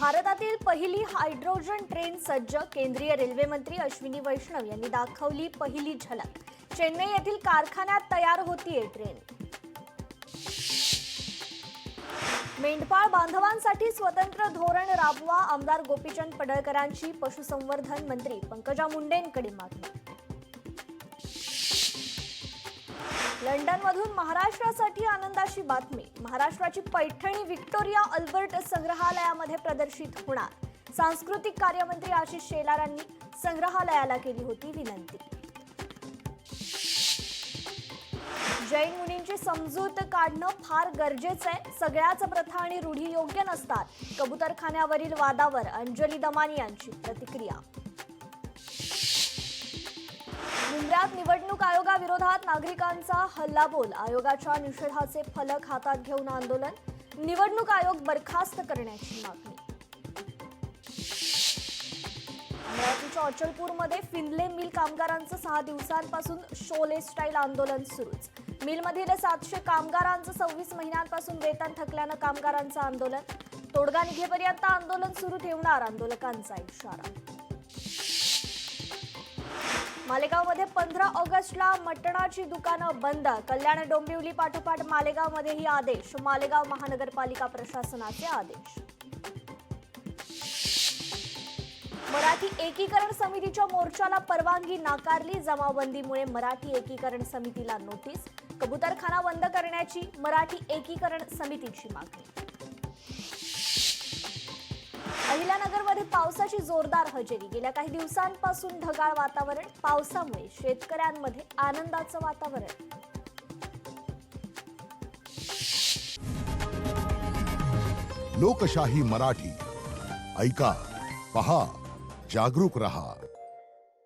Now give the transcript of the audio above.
भारतातील पहिली hydrogen train सज्ज. केंद्रीय रेल्वे मंत्री अश्विनी वैष्णव यांनी दाखवली पहिली झलक. चेन्नई येथील कारखान्यात तयार होतीये ट्रेन. मेंढपाळ बांधवांसाठी स्वतंत्र धोरण राबवा. आमदार गोपीचंद पडळकरांची पशुसंवर्धन मंत्री पंकजा मुंडेंकडे मागणी. लंडनमधून महाराष्ट्रासाठी आनंदाची बातमी. महाराष्ट्राची पैठणी व्हिक्टोरिया अल्बर्ट संग्रहालयामध्ये प्रदर्शित होणार. सांस्कृतिक कार्यमंत्री आशिष शेलारांनी संग्रहालयाला केली होती विनंती. जैन मुनींची समजूत काढणं फार गरजेचं आहे. सगळ्याच प्रथा आणि रूढी योग्य नसतात. कबूतरखान्यावरील वादावर अंजली दमानी यांची प्रतिक्रिया. मुंबईत निवडणूक आयोगाविरोधात नागरिकांचा हल्लाबोल. आयोगाच्या निषेधाचे फलक हातात घेऊन आंदोलन. निवडणूक आयोग बरखास्त करण्याची मागणी. अमरावतीच्या अचलपूरमध्ये फिनले मिल कामगारांचं 6 दिवसांपासून शोले स्टाईल आंदोलन सुरूच. मिलमधील 700 कामगारांचं 26 महिन्यांपासून वेतन थकल्यानं कामगारांचं आंदोलन. तोडगा निघेपर्यंत आंदोलन सुरू ठेवणार आंदोलकांचा इशारा. मालेगावमध्ये 15 ऑगस्टला मटणाची दुकानं बंद. कल्याण डोंबिवली पाठोपाठ मालेगावमध्येही आदेश. मालेगाव महानगरपालिका प्रशासनाचे आदेश. मराठी एकीकरण समितीच्या मोर्चाला परवानगी नाकारली. जमावबंदीमुळे मराठी एकीकरण समितीला नोटीस. कबूतरखाना बंद करण्याची मराठी एकीकरण समितीची मागणी. अहिल्यानगरमध्ये पावसाची जोरदार हजेरी. गेल्या काही दिवसांपासून ढगाळ वातावरण. पावसामुळे शेतकऱ्यांमध्ये आनंदाचं वातावरण. लोकशाही मराठी ऐका, पहा, जागरूक रहा.